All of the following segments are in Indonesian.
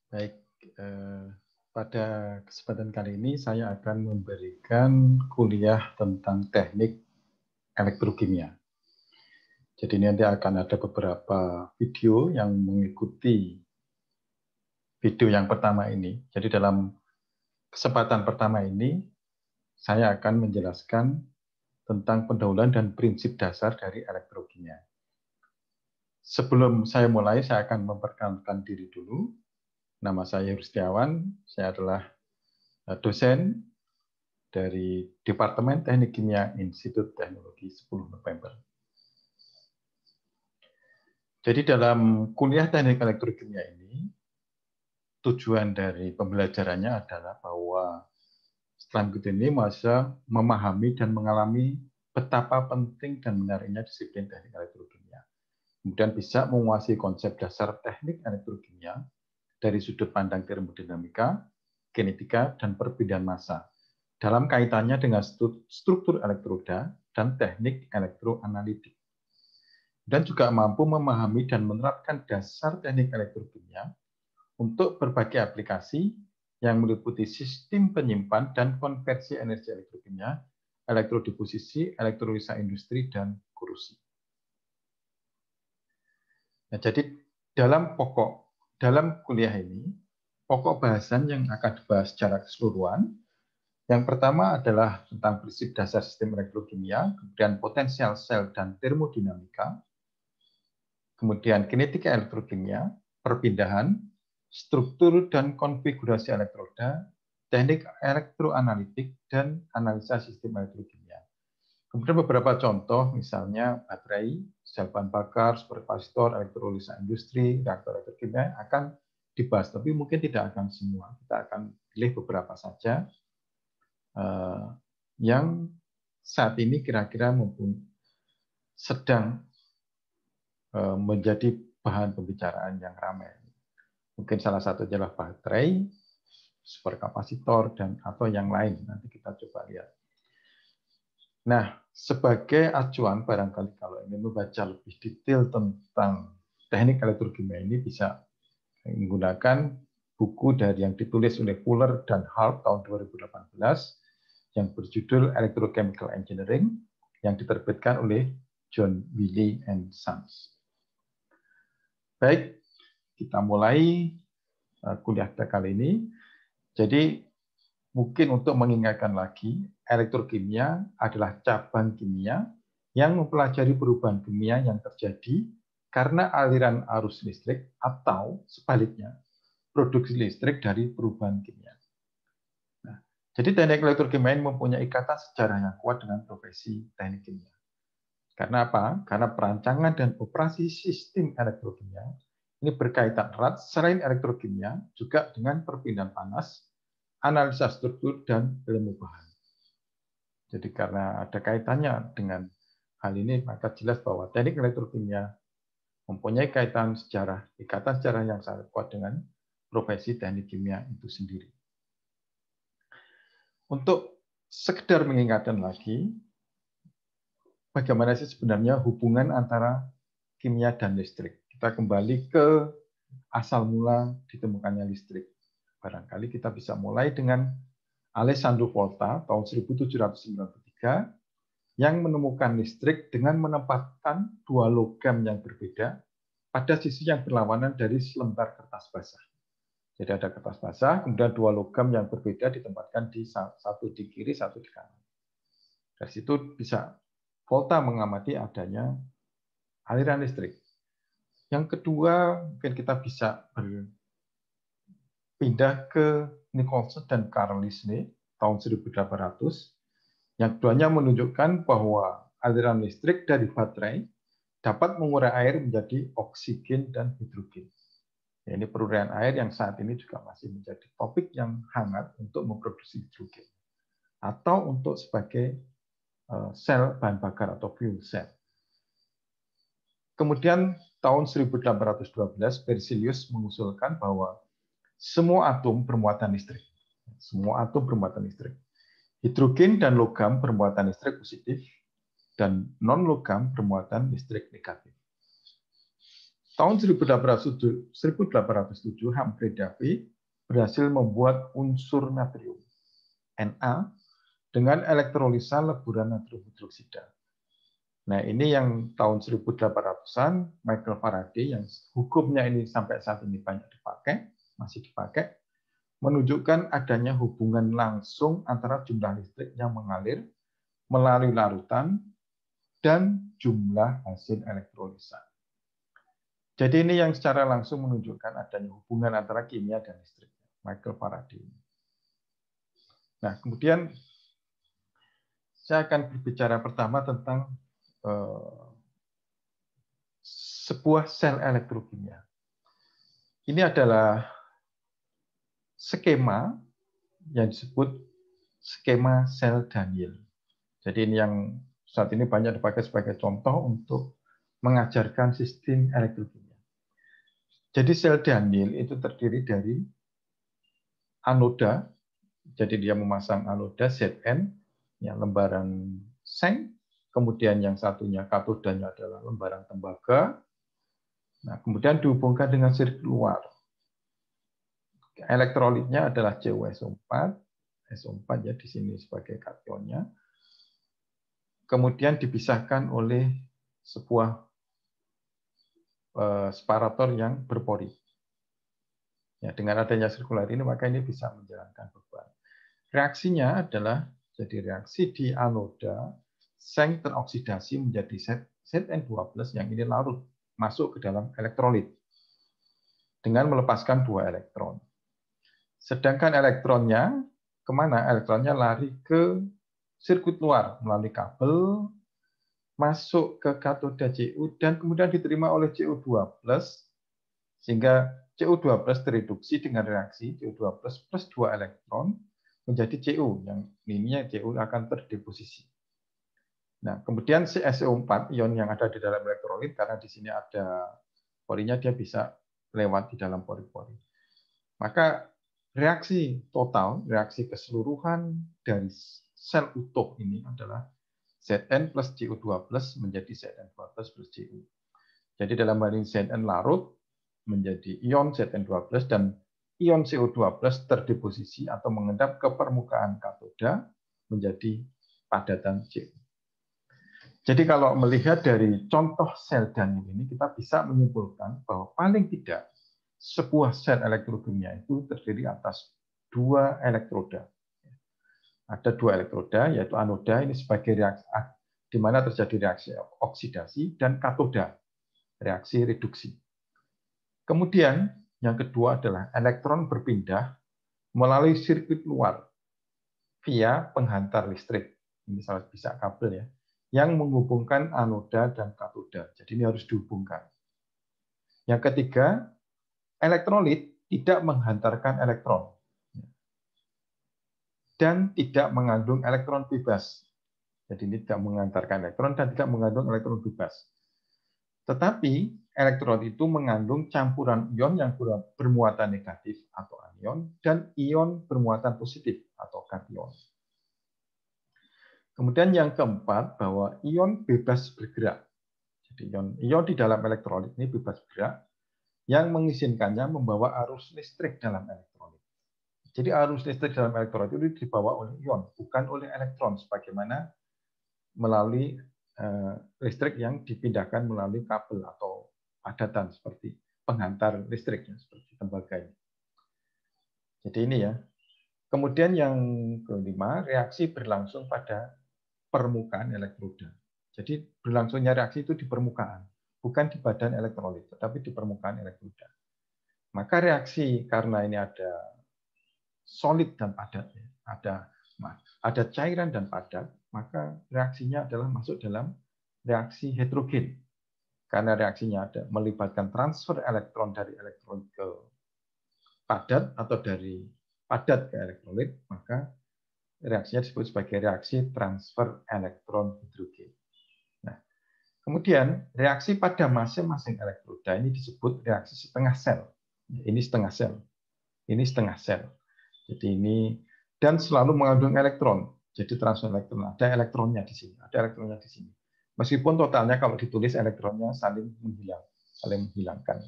Baik, pada kesempatan kali ini saya akan memberikan kuliah tentang teknik elektrokimia. Jadi nanti akan ada beberapa video yang mengikuti video yang pertama ini. Jadi dalam kesempatan pertama ini, saya akan menjelaskan tentang pendahuluan dan prinsip dasar dari elektrokimia. Sebelum saya mulai, saya akan memperkenalkan diri dulu. Nama saya Rustiawan, saya adalah dosen dari Departemen Teknik Kimia Institut Teknologi 10 November. Jadi dalam kuliah teknik elektrokimia ini, tujuan dari pembelajarannya adalah bahwa setelah ini masa memahami dan mengalami betapa penting dan menariknya disiplin teknik elektrokimia. Kemudian bisa menguasai konsep dasar teknik elektrokimia dari sudut pandang termodinamika, kinetika, dan perpindahan massa dalam kaitannya dengan struktur elektroda dan teknik elektroanalitik. Dan juga mampu memahami dan menerapkan dasar teknik elektrokimia untuk berbagai aplikasi yang meliputi sistem penyimpan dan konversi energi elektrokimia, elektrodifusisi, elektrolisa industri, dan kurusi. Nah, jadi dalam kuliah ini, pokok bahasan yang akan dibahas secara keseluruhan, yang pertama adalah tentang prinsip dasar sistem elektrokimia, kemudian potensial sel dan termodinamika, kemudian kinetika elektrokimia, perpindahan, struktur dan konfigurasi elektroda, teknik elektroanalitik, dan analisa sistem elektrokimia. Kemudian beberapa contoh, misalnya baterai, sel bahan bakar, superkapasitor, elektrolisa industri, reaktor elektrokimia akan dibahas, tapi mungkin tidak akan semua. Kita akan pilih beberapa saja yang saat ini kira-kira sedang menjadi bahan pembicaraan yang ramai. Mungkin salah satu adalah baterai, superkapasitor, dan atau yang lain. Nanti kita coba lihat. Nah, sebagai acuan barangkali kalau ingin membaca lebih detail tentang teknik elektrokimia ini bisa menggunakan buku dari yang ditulis oleh Fuller dan Hart tahun 2018 yang berjudul Electrochemical Engineering yang diterbitkan oleh John Wiley and Sons. Baik, kita mulai kuliah kita kali ini. Jadi mungkin untuk mengingatkan lagi, elektrokimia adalah cabang kimia yang mempelajari perubahan kimia yang terjadi karena aliran arus listrik atau sebaliknya, produksi listrik dari perubahan kimia. Nah, jadi teknik elektrokimia ini mempunyai ikatan sejarah yang kuat dengan profesi teknik kimia. Karena apa? Karena perancangan dan operasi sistem elektrokimia ini berkaitan erat selain elektrokimia juga dengan perpindahan panas, analisa struktur, dan ilmu bahan. Jadi karena ada kaitannya dengan hal ini, maka jelas bahwa teknik elektrokimia mempunyai ikatan sejarah yang sangat kuat dengan profesi teknik kimia itu sendiri. Untuk sekedar mengingatkan lagi, bagaimana sih sebenarnya hubungan antara kimia dan listrik? Kita kembali ke asal mula ditemukannya listrik. Barangkali kita bisa mulai dengan Alessandro Volta tahun 1793 yang menemukan listrik dengan menempatkan dua logam yang berbeda pada sisi yang berlawanan dari selembar kertas basah. Jadi ada kertas basah, kemudian dua logam yang berbeda ditempatkan di satu di kiri, satu di kanan. Dari situ bisa Volta mengamati adanya aliran listrik. Yang kedua, mungkin kita bisa berpindah ke Nicholson dan Carl Lisle tahun 1800. Yang keduanya menunjukkan bahwa aliran listrik dari baterai dapat mengurai air menjadi oksigen dan hidrogen. Ya, ini peruraian air yang saat ini juga masih menjadi topik yang hangat untuk memproduksi hidrogen atau untuk sebagai sel bahan bakar atau fuel cell. Kemudian tahun 1812 Berzelius mengusulkan bahwa semua atom bermuatan listrik. Semua atom bermuatan listrik. Hidrogen dan logam bermuatan listrik positif dan non-logam bermuatan listrik negatif. tahun 1807 Humphrey Davy berhasil membuat unsur natrium Na dengan elektrolisa leburan natrium hidroksida. Nah, ini yang tahun 1800-an Michael Faraday yang hukumnya ini sampai saat ini banyak dipakai, masih dipakai, menunjukkan adanya hubungan langsung antara jumlah listrik yang mengalir melalui larutan dan jumlah hasil elektrolisa. Jadi ini yang secara langsung menunjukkan adanya hubungan antara kimia dan listrik, Michael Faraday. Nah, kemudian saya akan berbicara pertama tentang sebuah sel elektrokimia. Ini adalah skema yang disebut skema sel Daniell. Jadi ini yang saat ini banyak dipakai sebagai contoh untuk mengajarkan sistem elektrokimia. Jadi sel Daniell itu terdiri dari anoda, jadi dia memasang anoda Zn, ya, lembaran seng. Kemudian yang satunya katodanya adalah lembaran tembaga. Nah, kemudian dihubungkan dengan sirkuit luar. Elektrolitnya adalah CuSO4, SO4 ya di sini sebagai kationnya. Kemudian dipisahkan oleh sebuah separator yang berpori. Ya, dengan adanya sirkular ini maka ini bisa menjalankan beban. Reaksinya adalah jadi reaksi di anoda seng teroksidasi menjadi Zn2+ yang ini larut masuk ke dalam elektrolit dengan melepaskan 2 elektron. Sedangkan elektronnya kemana? Elektronnya lari ke sirkuit luar melalui kabel masuk ke katoda Cu dan kemudian diterima oleh Cu2+, sehingga Cu2+ tereduksi dengan reaksi Cu2+ plus 2 elektron menjadi Cu, yang ininya Cu akan terdeposisi. Nah, kemudian CSO4, ion yang ada di dalam elektrolit, karena di sini ada porinya, dia bisa lewat di dalam pori-pori. Maka reaksi total, reaksi keseluruhan dari sel utuh ini adalah Zn plus Cu2+ menjadi Zn2+ plus Cu. Jadi dalam hal ini Zn larut menjadi ion Zn2+ dan ion CO2+ terdeposisi atau mengendap ke permukaan katoda menjadi padatan Cu. Jadi kalau melihat dari contoh sel Daniell ini, kita bisa menyimpulkan bahwa paling tidak sebuah sel elektrokimia itu terdiri atas 2 elektroda. Ada 2 elektroda, yaitu anoda ini sebagai reaksi di mana terjadi reaksi oksidasi, dan katoda, reaksi reduksi. Kemudian yang kedua adalah elektron berpindah melalui sirkuit luar via penghantar listrik. Ini salah bisa kabel ya, yang menghubungkan anoda dan katoda. Jadi ini harus dihubungkan. Yang ketiga, elektrolit tidak menghantarkan elektron dan tidak mengandung elektron bebas. Jadi ini tidak mengantarkan elektron dan tidak mengandung elektron bebas. Tetapi elektron itu mengandung campuran ion yang bermuatan negatif atau anion dan ion bermuatan positif atau kation. Kemudian yang keempat, bahwa ion bebas bergerak. Jadi ion di dalam elektrolit ini bebas bergerak yang mengizinkannya membawa arus listrik dalam elektrolit. Jadi arus listrik dalam elektrolit itu dibawa oleh ion, bukan oleh elektron, sebagaimana melalui listrik yang dipindahkan melalui kabel atau padatan seperti penghantar listrik, seperti tembaga ini. Jadi ini ya. Kemudian yang kelima, reaksi berlangsung pada permukaan elektroda. Jadi berlangsungnya reaksi itu di permukaan, bukan di badan elektrolit, tetapi di permukaan elektroda. Maka reaksi karena ini ada solid dan padat, ada cairan dan padat, maka reaksinya adalah masuk dalam reaksi heterogen. Karena reaksinya ada melibatkan transfer elektron dari elektrolit ke padat atau dari padat ke elektrolit, maka reaksinya disebut sebagai reaksi transfer elektron hidrogen. Nah, kemudian reaksi pada masing-masing elektroda ini disebut reaksi setengah sel. Ini setengah sel, ini setengah sel. Jadi ini dan selalu mengandung elektron. Jadi transfer elektron, ada elektronnya di sini, ada elektronnya di sini. Meskipun totalnya kalau ditulis elektronnya saling menghilang. saling menghilangkan.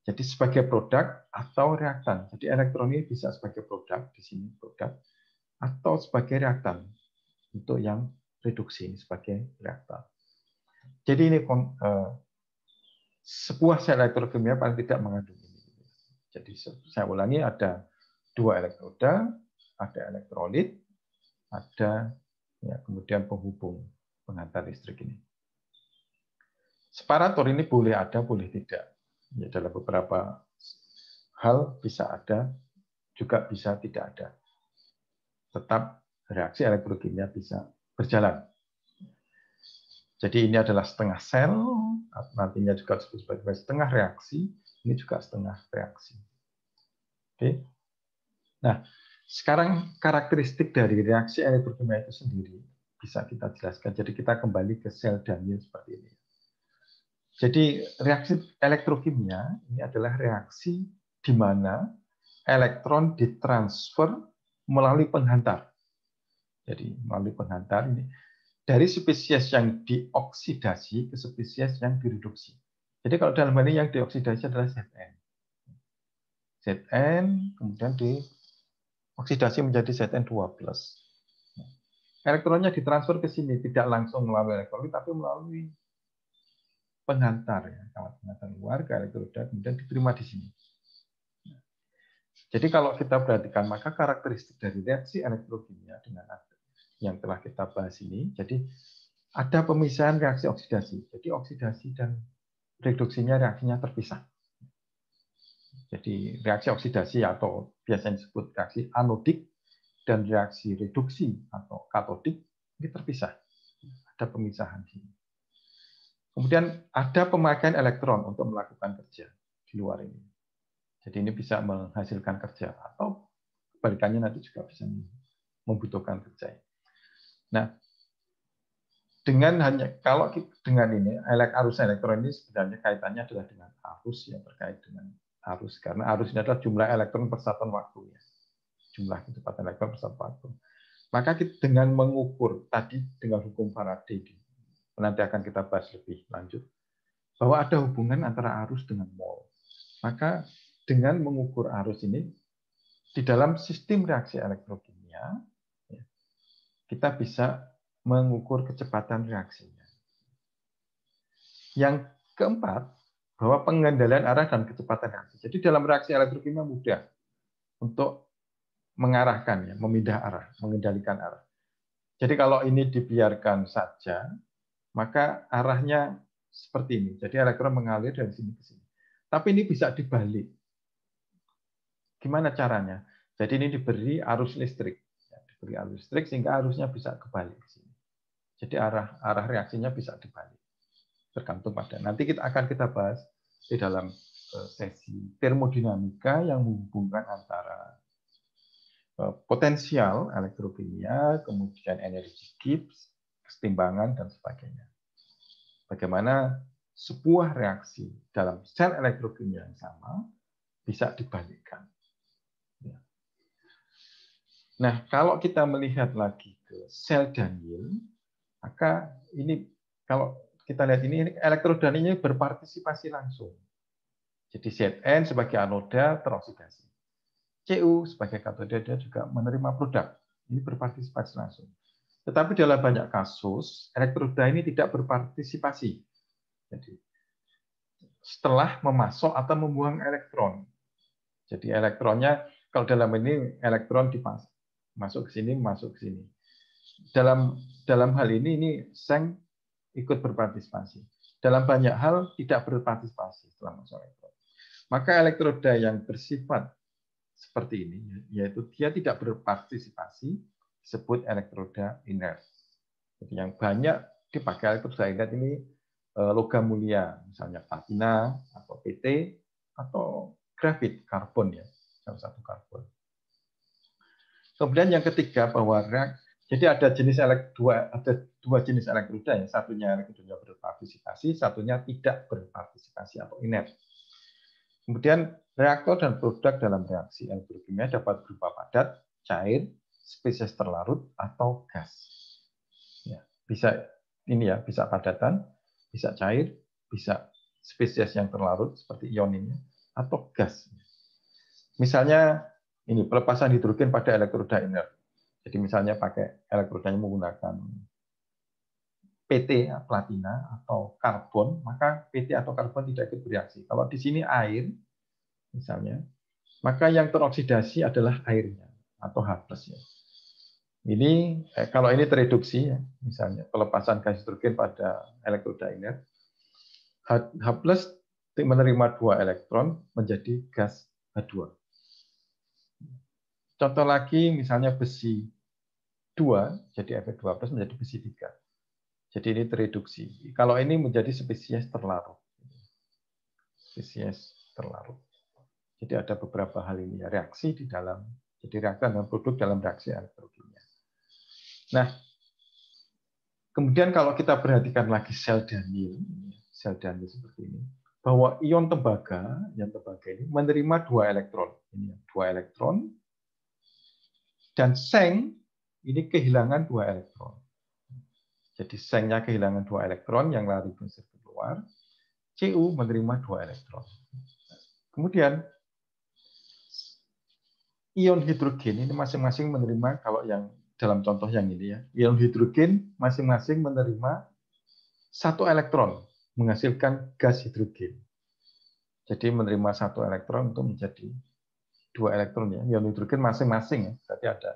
Jadi sebagai produk atau reaktan. Jadi elektron ini bisa sebagai produk, di sini produk, atau sebagai reaktan. Untuk yang reduksi ini sebagai reaktan. Jadi ini sebuah sel elektrokimia paling tidak mengandung ini. Jadi saya ulangi, ada 2 elektroda, ada elektrolit, ada ya, kemudian penghubung penghantar listrik ini. Separator ini boleh ada, boleh tidak. Ya, dalam beberapa hal bisa ada, juga bisa tidak ada. Tetap reaksi elektrokimia bisa berjalan. Jadi ini adalah setengah sel, nantinya juga disebut sebagai setengah reaksi, ini juga setengah reaksi. Oke. Nah, sekarang karakteristik dari reaksi elektrokimia itu sendiri bisa kita jelaskan. Jadi kita kembali ke sel Daniell seperti ini. Jadi reaksi elektrokimia ini adalah reaksi di mana elektron ditransfer melalui penghantar. Jadi melalui penghantar ini dari spesies yang dioksidasi ke spesies yang direduksi. Jadi kalau dalam hal ini yang dioksidasi adalah Zn. Zn kemudian dioksidasi menjadi Zn2+. Elektronnya ditransfer ke sini, tidak langsung melalui elektrolit, tapi melalui penghantar, ya, penghantar luar ke elektroda, kemudian diterima di sini. Jadi kalau kita perhatikan, maka karakteristik dari reaksi elektrokimia dengan yang telah kita bahas ini, jadi ada pemisahan reaksi oksidasi. Jadi oksidasi dan reduksinya reaksinya terpisah. Jadi reaksi oksidasi atau biasanya disebut reaksi anodik dan reaksi reduksi atau katodik ini terpisah. Ada pemisahan di sini. Kemudian ada pemakaian elektron untuk melakukan kerja di luar ini. Jadi ini bisa menghasilkan kerja atau kebalikannya nanti juga bisa membutuhkan kerja. Nah, kalau dengan ini arus elektron ini sebenarnya kaitannya adalah dengan arus yang terkait dengan arus, karena arus ini adalah jumlah elektron per satuan waktu, ya. Jumlah kecepatan elektron per satuan waktu. Maka dengan mengukur tadi dengan hukum Faraday, nanti akan kita bahas lebih lanjut, bahwa ada hubungan antara arus dengan mol. Maka dengan mengukur arus ini di dalam sistem reaksi elektrokimia, kita bisa mengukur kecepatan reaksinya. Yang keempat, bahwa pengendalian arah dan kecepatan reaksi. Jadi dalam reaksi elektrokimia mudah untuk mengarahkan, ya, memindah arah, mengendalikan arah. Jadi kalau ini dibiarkan saja, maka arahnya seperti ini. Jadi elektron mengalir dari sini ke sini. Tapi ini bisa dibalik. Gimana caranya? Jadi ini diberi arus listrik. Diberi arus listrik sehingga arusnya bisa kebalik ke sini. Jadi arah reaksinya bisa dibalik. Tergantung pada. Nanti akan kita bahas di dalam sesi termodinamika yang menghubungkan antara potensial elektrokimia, kemudian energi Gibbs, kesetimbangan, dan sebagainya. Bagaimana sebuah reaksi dalam sel elektrokimia yang sama bisa dibalikkan. Nah, kalau kita melihat lagi ke sel Daniell, maka ini kalau kita lihat ini elektroda ini berpartisipasi langsung. Jadi Zn sebagai anoda teroksidasi. Cu sebagai katoda dia juga menerima produk. Ini berpartisipasi langsung. Tetapi dalam banyak kasus, elektroda ini tidak berpartisipasi. Jadi setelah memasok atau membuang elektron. Jadi elektronnya, kalau dalam ini elektron masuk ke sini, masuk ke sini. Dalam hal ini seng ikut berpartisipasi. Dalam banyak hal tidak berpartisipasi setelah masuk elektron. Maka elektroda yang bersifat seperti ini, yaitu dia tidak berpartisipasi, disebut elektroda inert. Jadi yang banyak dipakai elektroda inert ini logam mulia, misalnya platina atau PT atau grafit, karbon, ya, salah satu karbon. Kemudian yang ketiga bahwa jadi ada dua jenis elektroda, ya. Satunya elektroda berpartisipasi, satunya tidak berpartisipasi atau inert. Kemudian reaktor dan produk dalam reaksi elektrokimia dapat berupa padat, cair, spesies terlarut, atau gas. Ya, bisa ini ya, bisa padatan, bisa cair, bisa spesies yang terlarut seperti ion ini atau gas. Misalnya ini pelepasan hidrogen pada elektroda inert. Jadi misalnya pakai elektrodanya menggunakan PT platina atau karbon, maka PT atau karbon tidak ikut bereaksi. Kalau di sini air misalnya, maka yang teroksidasi adalah airnya atau H+. Ya. Ini kalau ini tereduksi ya, misalnya pelepasan gas hidrogen pada elektroda inert, H+ menerima 2 elektron menjadi gas H2. Contoh lagi misalnya besi 2 jadi Fe2+ menjadi besi 3. Jadi ini tereduksi. Kalau ini menjadi spesies terlarut. Spesies terlarut. Jadi ada beberapa hal ini ya, reaksi di dalam, jadi reaktan dan produk dalam reaksi elektrokimia. Nah, kemudian kalau kita perhatikan lagi sel Daniell seperti ini, bahwa ion tembaga, ini menerima 2 elektron. Ini 2 elektron, dan seng ini kehilangan 2 elektron. Jadi sengnya kehilangan 2 elektron yang lari ke sirkuit keluar, Cu menerima 2 elektron. Kemudian ion hidrogen ini masing-masing menerima, kalau yang dalam contoh yang ini ya, ion hidrogen masing-masing menerima 1 elektron menghasilkan gas hidrogen. Jadi menerima 1 elektron untuk menjadi 2 elektron ya. Ion hidrogen masing-masing ya. Berarti ada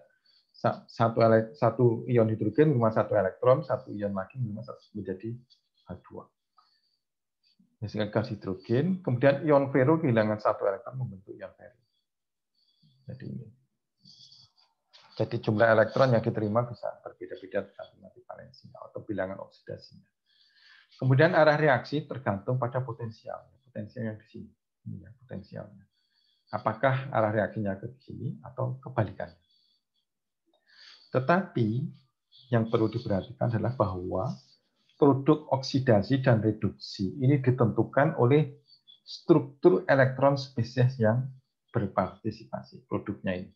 satu ion hidrogen menerima 1 elektron, 1 ion lagi menjadi H2. Menghasilkan gas hidrogen. Kemudian ion ferro kehilangan 1 elektron membentuk ion ferro. Jadi jumlah elektron yang diterima bisa berbeda-beda tergantung valensinya atau bilangan oksidasinya. Kemudian arah reaksi tergantung pada potensial. Potensial yang di sini. Ini ya, potensialnya. Apakah arah reaksinya ke sini atau kebalikannya. Tetapi yang perlu diperhatikan adalah bahwa produk oksidasi dan reduksi ini ditentukan oleh struktur elektron spesies yang berpartisipasi produknya ini.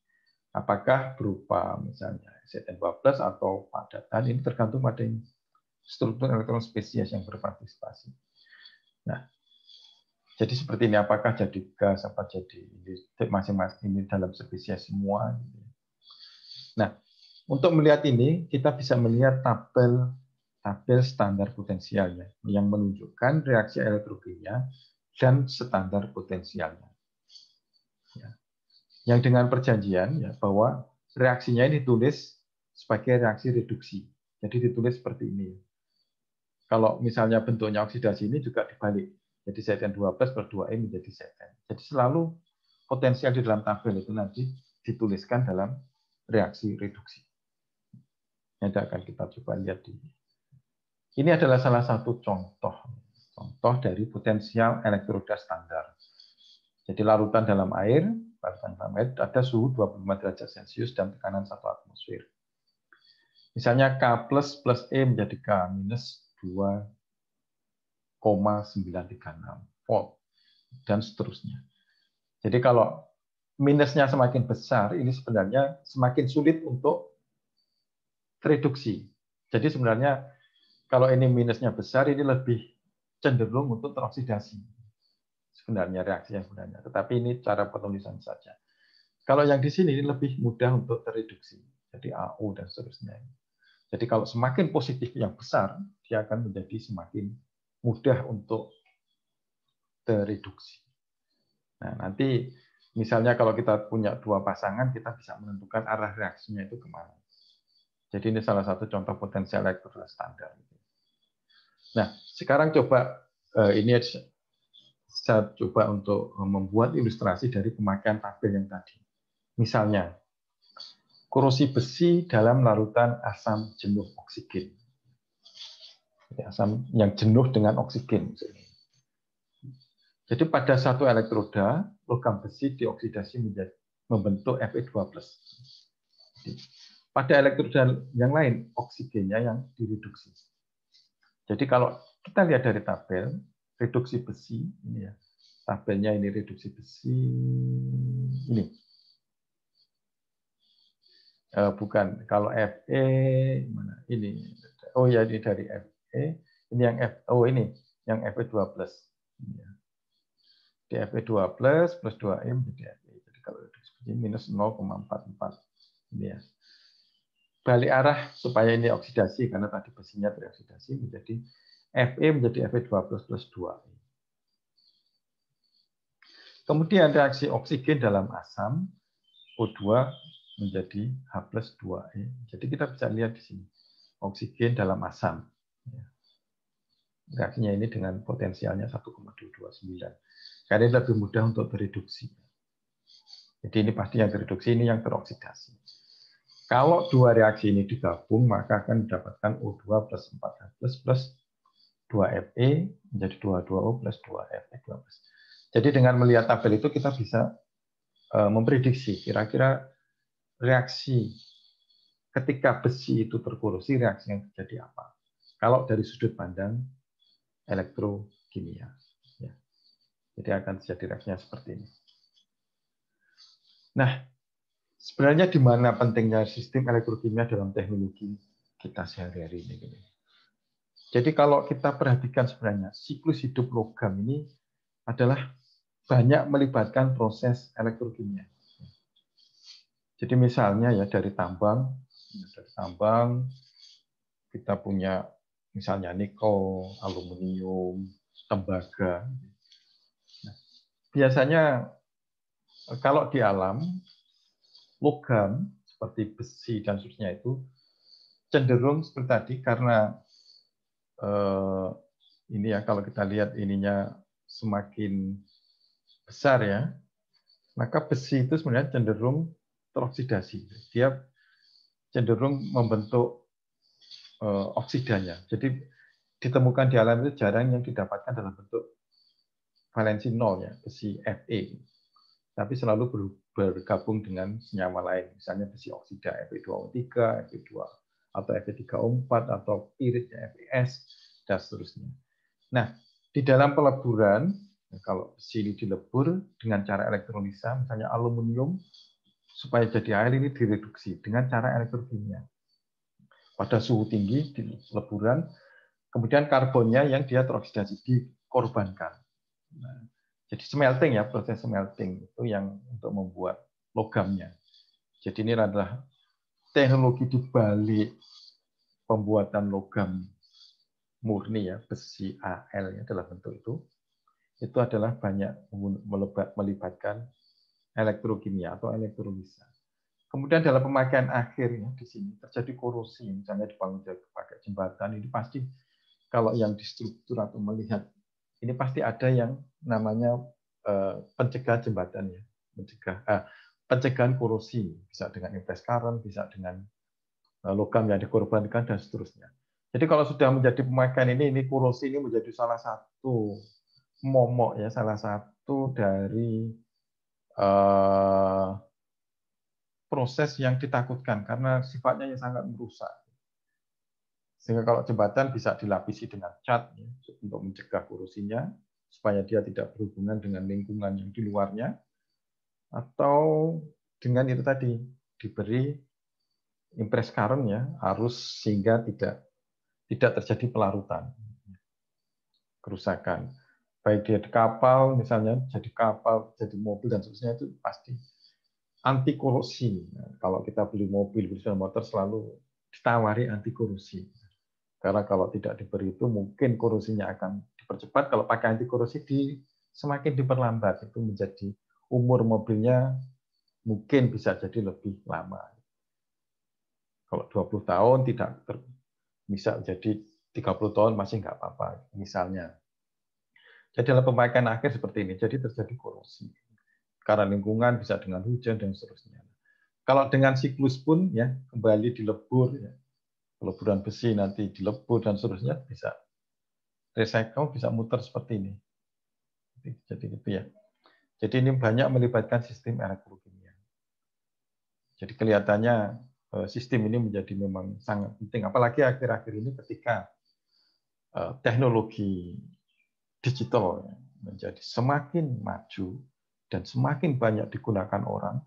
Apakah berupa misalnya Zn2+ atau padatan, ini tergantung pada ini. Struktur elektron spesies yang berpartisipasi. Nah, jadi seperti ini, apakah jadi gas, apa jadi masing-masing ini dalam spesies semua. Nah, untuk melihat ini, kita bisa melihat tabel standar potensialnya yang menunjukkan reaksi elektrokimia dan standar potensialnya. Ya. Yang dengan perjanjian ya, bahwa reaksinya ini ditulis sebagai reaksi reduksi. Jadi ditulis seperti ini. Kalau misalnya bentuknya oksidasi ini juga dibalik. Jadi Zn2+ per 2e menjadi Zn. Jadi selalu potensial di dalam tabel itu nanti dituliskan dalam reaksi reduksi. Yang akan kita coba lihat di ini. Ini adalah salah satu contoh dari potensial elektroda standar. Jadi larutan dalam air ada suhu 25 derajat Celcius dan tekanan 1 atmosfer. Misalnya K+ plus E menjadi K minus 2,936 volt dan seterusnya. Jadi kalau minusnya semakin besar, ini sebenarnya semakin sulit untuk tereduksi. Jadi sebenarnya kalau ini minusnya besar, ini lebih cenderung untuk teroksidasi. Sebenarnya reaksi yang sebenarnya. Tetapi ini cara penulisan saja. Kalau yang di sini ini lebih mudah untuk tereduksi. Jadi AO dan seterusnya. Jadi kalau semakin positif yang besar, dia akan menjadi semakin mudah untuk tereduksi. Nah, nanti misalnya kalau kita punya 2 pasangan, kita bisa menentukan arah reaksinya itu kemana. Jadi ini salah satu contoh potensial elektroda standar. Nah, sekarang coba ini saya coba untuk membuat ilustrasi dari pemakaian tabel yang tadi. Misalnya, korosi besi dalam larutan asam jenuh oksigen. Asam yang jenuh dengan oksigen. Jadi pada satu elektroda, logam besi dioksidasi menjadi membentuk Fe2+. Pada elektroda yang lain, oksigennya yang direduksi. Jadi kalau kita lihat dari tabel, reduksi besi, ini ya, tabelnya ini reduksi besi, ini. Bukan, kalau Fe, mana? Ini. Oh ya, ini dari Fe, ini yang ini yang Fe2+. Di Fe2 plus 2E menjadi Fe. Jadi kalau seperti minus 0,44. Ini ya. Balik arah supaya ini oksidasi, karena tadi besinya teroksidasi, menjadi Fe menjadi Fe2 plus 2E. Kemudian reaksi oksigen dalam asam, O2 menjadi H plus 2E. Jadi kita bisa lihat di sini, oksigen dalam asam. Reaksinya ini dengan potensialnya 1,229. Karena ini lebih mudah untuk bereduksi. Jadi ini pasti yang tereduksi, ini yang teroksidasi. Kalau dua reaksi ini digabung, maka akan mendapatkan O2 plus 4H plus 2Fe menjadi 22O plus 2Fe2 plus. Jadi dengan melihat tabel itu kita bisa memprediksi kira-kira reaksi ketika besi itu terkorosi, reaksi yang terjadi apa. Kalau dari sudut pandang elektrokimia. Ya. Jadi akan terjadi reaksinya seperti ini. Nah, sebenarnya di mana pentingnya sistem elektrokimia dalam teknologi kita sehari-hari ini? Jadi kalau kita perhatikan sebenarnya siklus hidup logam ini adalah banyak melibatkan proses elektrokimia. Jadi misalnya ya dari tambang kita punya misalnya nikel, aluminium, tembaga. Nah, biasanya kalau di alam logam seperti besi dan seterusnya itu cenderung seperti tadi karena ini ya kalau kita lihat ininya semakin besar ya, maka besi itu sebenarnya cenderung teroksidasi. Dia cenderung membentuk oksidanya. Jadi ditemukan di alam itu jarang yang didapatkan dalam bentuk valensi nol ya, besi Fe. Tapi selalu bergabung dengan senyawa lain, misalnya besi oksida Fe2O3, Fe2 atau Fe3O4 atau piritnya Fes dan seterusnya. Nah, di dalam peleburan kalau besi ini dilebur dengan cara elektrolisa, misalnya aluminium supaya jadi air ini direduksi dengan cara elektrokimia. Pada suhu tinggi di leburan, kemudian karbonnya yang dia teroksidasi dikorbankan. Nah, jadi smelting ya, proses smelting itu yang untuk membuat logamnya. Jadi ini adalah teknologi di balik pembuatan logam murni ya, besi Al ya dalam bentuk itu adalah banyak melibatkan elektrokimia atau elektrolisa. Kemudian dalam pemakaian akhirnya di sini terjadi korosi, misalnya dibangun pakai jembatan, ini pasti kalau yang di struktur atau melihat ini pasti ada yang namanya pencegah jembatannya, pencegahan korosi, bisa dengan impress current, bisa dengan logam yang dikorbankan dan seterusnya. Jadi kalau sudah menjadi pemakaian ini korosi ini menjadi salah satu momok ya, salah satu dari proses yang ditakutkan karena sifatnya yang sangat merusak. Sehingga kalau jembatan bisa dilapisi dengan cat ya, untuk mencegah korosinya supaya dia tidak berhubungan dengan lingkungan yang di luarnya, atau dengan itu tadi diberi impress current ya, arus sehingga tidak terjadi pelarutan, kerusakan. Baik dia di kapal misalnya, jadi kapal, jadi mobil dan seterusnya itu pasti anti korosi. Nah, kalau kita beli mobil, beli sepeda motor selalu ditawari anti korosi. Karena kalau tidak diberi itu mungkin korosinya akan dipercepat. Kalau pakai anti korosi semakin diperlambat. Itu menjadi umur mobilnya mungkin bisa jadi lebih lama. Kalau 20 tahun tidak bisa jadi 30 tahun masih nggak apa-apa misalnya. Jadi dalam pemakaian akhir seperti ini, jadi terjadi korosi. Karena lingkungan bisa dengan hujan dan seterusnya. Kalau dengan siklus pun ya kembali dilebur ya, peleburan besi nanti dilebur dan seterusnya bisa recycle, bisa muter seperti ini. Jadi gitu ya. Jadi ini banyak melibatkan sistem elektrokimia. Jadi kelihatannya sistem ini menjadi memang sangat penting, apalagi akhir-akhir ini ketika teknologi digital menjadi semakin maju dan semakin banyak digunakan orang,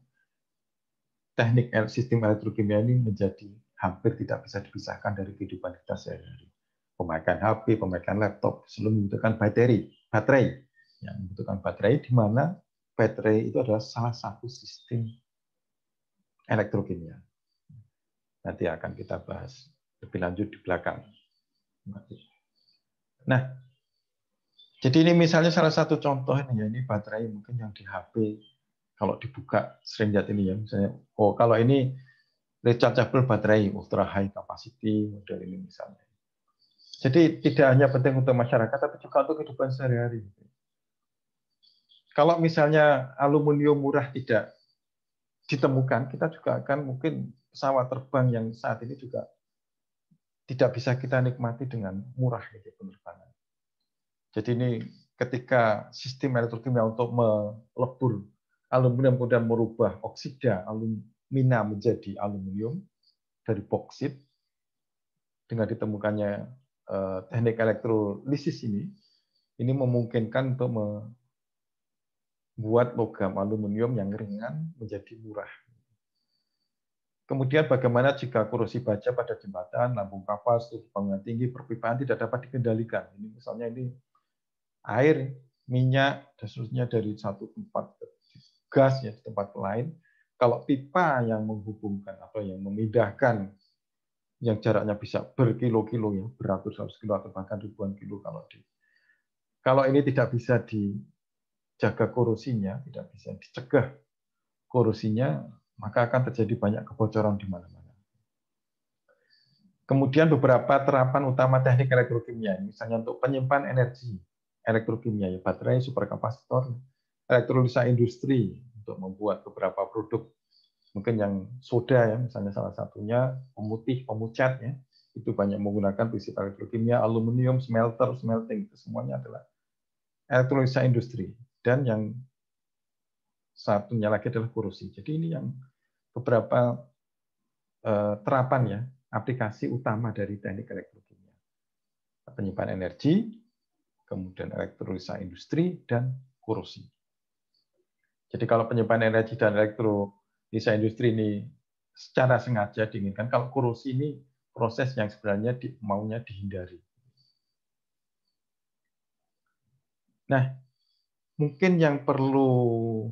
teknik sistem elektrokimia ini menjadi hampir tidak bisa dipisahkan dari kehidupan kita sehari-hari. Pemakaian HP, pemakaian laptop, selalu membutuhkan baterai. baterai, yang membutuhkan baterai, di mana baterai itu adalah salah satu sistem elektrokimia. Nanti akan kita bahas lebih lanjut di belakang. Nah, jadi ini misalnya salah satu contoh ini ya, ini baterai mungkin yang di HP kalau dibuka sering lihat ini ya, misalnya oh kalau ini rechargeable baterai ultra high capacity model ini misalnya. Jadi tidak hanya penting untuk masyarakat tapi juga untuk kehidupan sehari-hari. Kalau misalnya aluminium murah tidak ditemukan, kita juga akan mungkin pesawat terbang yang saat ini juga tidak bisa kita nikmati dengan murah gitu penerbangan. Jadi ini ketika sistem elektrokimia untuk melebur aluminium kemudian merubah oksida alumina menjadi aluminium dari boksit dengan ditemukannya teknik elektrolisis ini memungkinkan untuk membuat logam aluminium yang ringan menjadi murah. Kemudian bagaimana jika korosi baja pada jembatan, lambung kapal, struktur bangunan tinggi, perpipaan tidak dapat dikendalikan. Ini misalnya ini air, minyak, dan seterusnya dari satu tempat ke gas ya di tempat lain. Kalau pipa yang menghubungkan atau yang memindahkan yang jaraknya bisa berkilo-kilo ya, beratus-ratus kilo atau bahkan ribuan kilo kalau ini tidak bisa dijaga korosinya, tidak bisa dicegah korosinya, maka akan terjadi banyak kebocoran di mana-mana. Kemudian beberapa terapan utama teknik elektrokimia, misalnya untuk penyimpan energi elektrokimia, ya, baterai, superkapasitor, elektrolisa industri untuk membuat beberapa produk, mungkin yang soda ya, misalnya salah satunya pemutih, pemucat ya, itu banyak menggunakan prinsip elektrokimia, aluminium, smelter, smelting, itu semuanya adalah elektrolisa industri. Dan yang satunya lagi adalah korosi. Jadi ini yang beberapa terapan ya, aplikasi utama dari teknik elektrokimia. Penyimpan energi, kemudian elektrolisa industri, dan korosi. Jadi kalau penyimpan energi dan elektrolisa industri ini secara sengaja diinginkan, kalau korosi ini proses yang sebenarnya maunya dihindari. Nah, mungkin yang perlu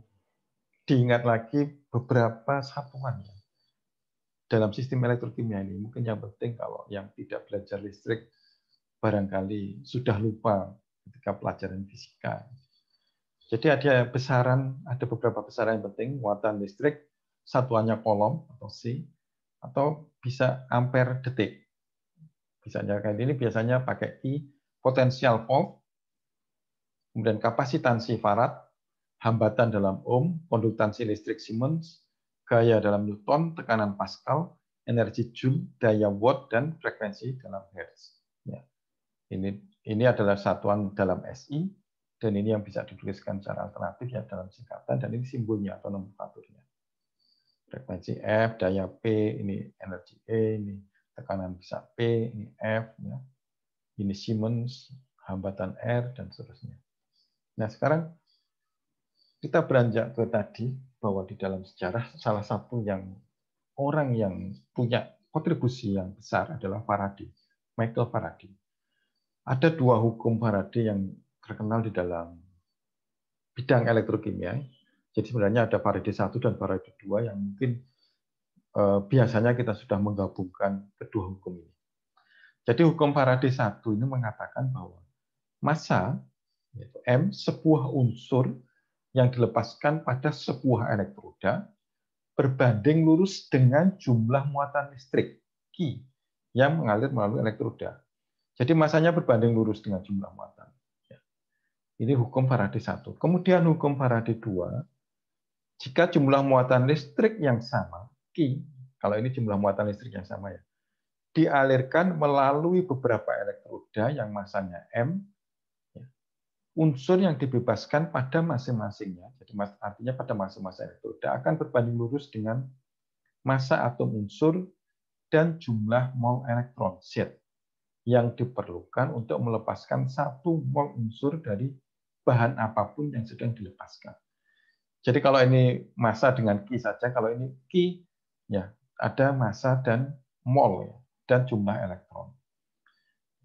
diingat lagi beberapa satuan ya dalam sistem elektrokimia ini. Mungkin yang penting kalau yang tidak belajar listrik barangkali sudah lupa ketika pelajaran fisika. Jadi ada beberapa besaran yang penting, muatan listrik, satuannya kolom atau C, atau bisa ampere detik. Misalnya kali ini biasanya pakai I, potensial volt, kemudian kapasitansi farad, hambatan dalam ohm, konduktansi listrik Siemens, gaya dalam Newton, tekanan Pascal, energi Joule, daya watt, dan frekuensi dalam Hertz. Ya. Ini adalah satuan dalam SI, dan ini yang bisa dituliskan secara alternatif ya dalam singkatan, dan ini simbolnya atau nomenklaturnya. Frekuensi F, daya P, ini energi E, ini tekanan bisa P, ini F, ya. Ini Siemens, hambatan R, dan seterusnya. Nah sekarang kita beranjak ke tadi bahwa di dalam sejarah salah satu orang yang punya kontribusi yang besar adalah Faraday, Michael Faraday. Ada dua hukum Faraday yang terkenal di dalam bidang elektrokimia. Jadi sebenarnya ada Faraday 1 dan Faraday 2 yang mungkin biasanya kita sudah menggabungkan kedua hukum ini. Jadi hukum Faraday 1 ini mengatakan bahwa massa yaitu M sebuah unsur yang dilepaskan pada sebuah elektroda berbanding lurus dengan jumlah muatan listrik Q yang mengalir melalui elektroda. Jadi masanya berbanding lurus dengan jumlah muatan. Ini hukum Faraday 1. Kemudian hukum Faraday 2, jika jumlah muatan listrik yang sama, Q, kalau ini jumlah muatan listrik yang sama ya, dialirkan melalui beberapa elektroda yang masanya M, unsur yang dibebaskan pada masing-masingnya, jadi artinya pada masing-masing elektroda akan berbanding lurus dengan massa atom unsur dan jumlah mol elektron Z yang diperlukan untuk melepaskan 1 mol unsur dari bahan apapun yang sedang dilepaskan. Jadi kalau ini massa dengan Q saja, kalau ini Q ya ada massa dan mol ya, dan jumlah elektron.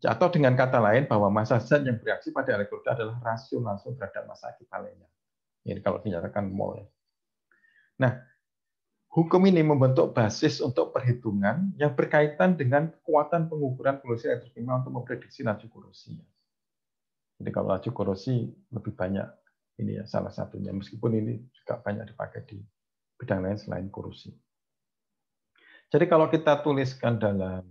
Atau dengan kata lain bahwa massa zat yang bereaksi pada elektroda adalah rasio langsung terhadap massa ekivalennya. Ini kalau dinyatakan mol. Nah, hukum ini membentuk basis untuk perhitungan yang berkaitan dengan kekuatan pengukuran kondisi elektrokimia untuk memprediksi laju korosi. Jadi kalau laju korosi lebih banyak ini ya salah satunya, meskipun ini juga banyak dipakai di bidang lain selain korosi. Jadi kalau kita tuliskan dalam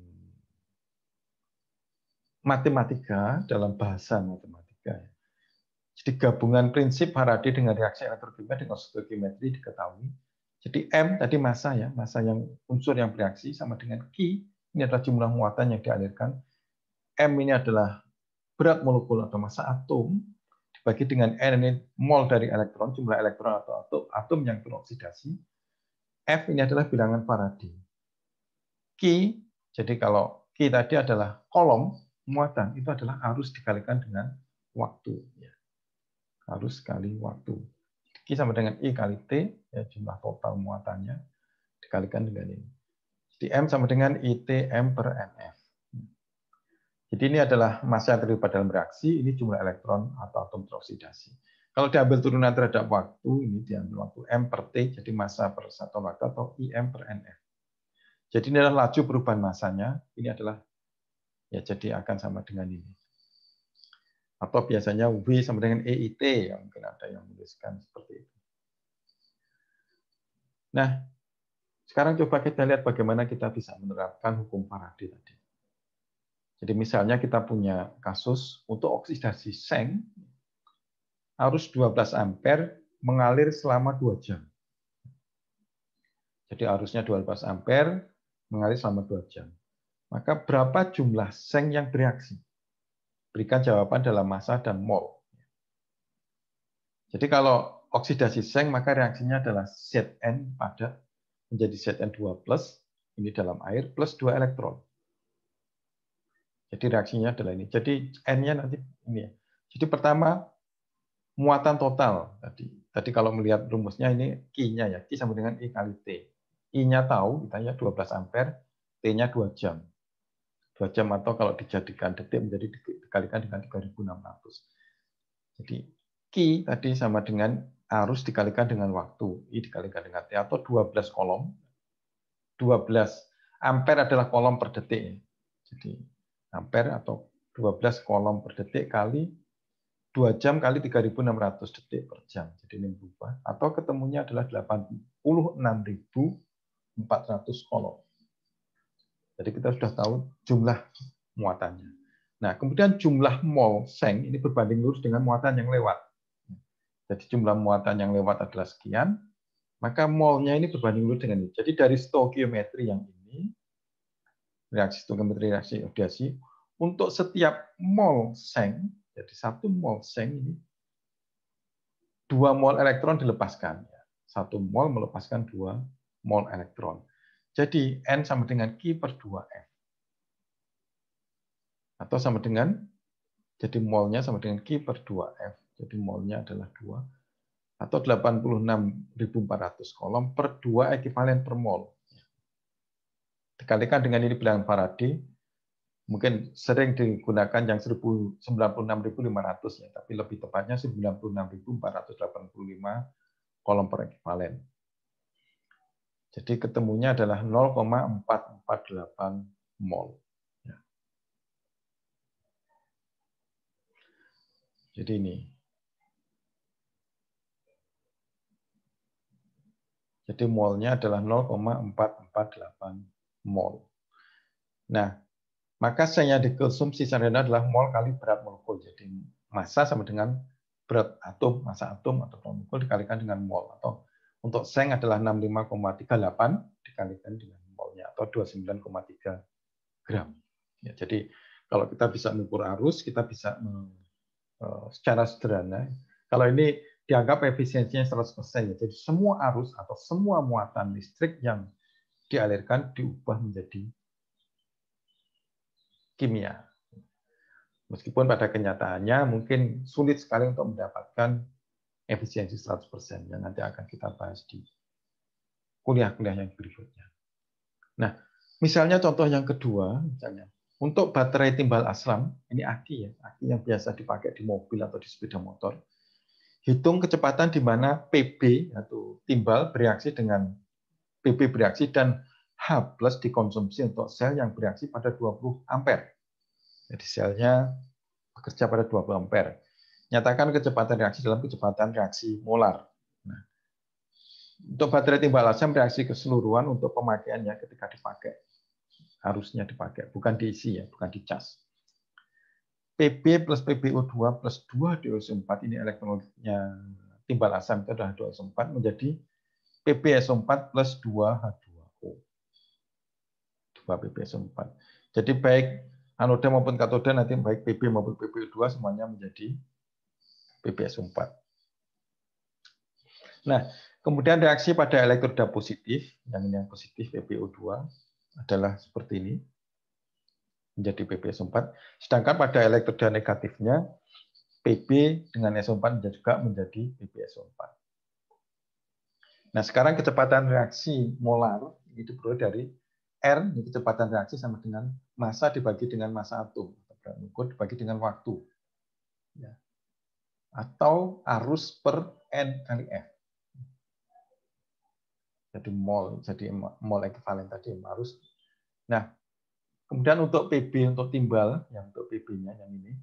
matematika, dalam bahasa matematika, jadi gabungan prinsip Faraday dengan reaksi elektrokimia dengan stoikiometri diketahui. Jadi M tadi massa ya, massa yang unsur yang bereaksi sama dengan Q, ini adalah jumlah muatan yang dialirkan. M ini adalah berat molekul atau massa atom, dibagi dengan N ini mol dari elektron, jumlah elektron atau atom yang teroksidasi. F ini adalah bilangan Faraday. Q, jadi kalau Q tadi adalah kolom muatan, itu adalah arus dikalikan dengan waktu. Arus kali waktu. Q sama dengan I kali T, ya, jumlah total muatannya, dikalikan dengan ini. Jadi M sama dengan IT M per NF. Jadi ini adalah massa yang terlibat dalam reaksi, ini jumlah elektron atau atom teroksidasi. Kalau diambil turunan terhadap waktu, ini diambil waktu M per T, jadi massa per satuan waktu atau IM per NF. Jadi ini adalah laju perubahan massanya, ini adalah, ya jadi akan sama dengan ini. Atau biasanya V sama dengan EIT, yang mungkin ada yang menuliskan seperti itu. Nah, sekarang coba kita lihat bagaimana kita bisa menerapkan hukum Faraday tadi. Jadi misalnya kita punya kasus untuk oksidasi seng, arus 12 ampere mengalir selama 2 jam. Jadi arusnya 12 ampere mengalir selama 2 jam. Maka berapa jumlah seng yang bereaksi? Berikan jawaban dalam massa dan mol. Jadi kalau oksidasi seng, maka reaksinya adalah Zn padat menjadi Zn2+, ini dalam air, plus 2 elektron. Jadi reaksinya adalah ini. Jadi N-nya nanti ini ya. Jadi pertama, muatan total. Tadi kalau melihat rumusnya ini Q-nya ya. Q sama dengan I kali T. I-nya tahu, kita ya 12 ampere, T-nya 2 jam. 2 jam atau kalau dijadikan detik menjadi dikalikan dengan 3600. Jadi Q tadi sama dengan arus dikalikan dengan waktu. I dikalikan dengan T atau 12 kolom. 12 ampere adalah kolom per detik. Jadi ampere atau 12 kolom per detik kali 2 jam kali 3.600 detik per jam. Jadi ini berubah. Atau ketemunya adalah 86.400 kolom. Jadi kita sudah tahu jumlah muatannya. Nah, kemudian jumlah mol seng ini berbanding lurus dengan muatan yang lewat. Jadi jumlah muatan yang lewat adalah sekian, maka molnya ini berbanding lurus dengan ini. Jadi dari stoikiometri yang ini, reaksi stoikiometri reaksi oksidasi, untuk setiap mol seng, jadi 1 mol seng ini 2 mol elektron dilepaskan. 1 mol melepaskan 2 mol elektron. Jadi N sama dengan Q per 2F. Atau sama dengan, jadi molnya sama dengan Q per 2F. Jadi molnya adalah 2. Atau 86.400 kolom per 2 ekivalen per mol. Dikalikan dengan ini bilangan Faraday, mungkin sering digunakan yang 96.500 ya, tapi lebih tepatnya 96.485 kolom per ekivalen. Jadi ketemunya adalah 0,448 mol. Ya. Jadi ini. Jadi molnya adalah 0,448 mol. Nah, maka seng yang dikonsumsi sehari-hari adalah mol kali berat molekul. Jadi massa sama dengan berat atom, massa atom atau molekul dikalikan dengan mol. Atau untuk seng adalah 65,38 dikalikan dengan molnya atau 29,3 gram. Ya, jadi kalau kita bisa mengukur arus, kita bisa secara sederhana. Kalau ini dianggap efisiensinya 100%. Ya. Jadi semua arus atau semua muatan listrik yang dialirkan diubah menjadi kimia. Meskipun pada kenyataannya mungkin sulit sekali untuk mendapatkan efisiensi 100%, yang nanti akan kita bahas di kuliah-kuliah yang berikutnya. Nah, misalnya contoh yang kedua, misalnya Untuk baterai timbal aslam, ini aki ya, aki yang biasa dipakai di mobil atau di sepeda motor. Hitung kecepatan di mana PB atau timbal bereaksi dengan PB bereaksi dan H plus dikonsumsi untuk sel yang bereaksi pada 20 ampere. Jadi selnya bekerja pada 20 ampere. Nyatakan kecepatan reaksi dalam kecepatan reaksi molar. Nah, untuk baterai timbal asam reaksi keseluruhan untuk pemakaiannya ketika dipakai. Harusnya dipakai, bukan diisi ya, bukan dicas. Pb plus PbO2 plus 2 DO4, ini elektronnya timbal asam itu adalah DO4, menjadi PbSO4 plus 2H2O. 2 PbSO4. Jadi baik anoda maupun katoda nanti baik Pb maupun PbO2 semuanya menjadi PbSO4. Nah, kemudian reaksi pada elektroda positif, yang ini yang positif PbO2 adalah seperti ini, menjadi PbSO4. Sedangkan pada elektroda negatifnya, Pb dengan SO4 juga menjadi PbSO4. Nah, sekarang kecepatan reaksi molar itu diperoleh dari R, kecepatan reaksi sama dengan massa dibagi dengan massa atom, dibagi dengan waktu. Ya. Atau arus per N kali F. Jadi mol ekivalen tadi arus. Nah, kemudian untuk PB untuk timbal, yang untuk PB-nya yang ini.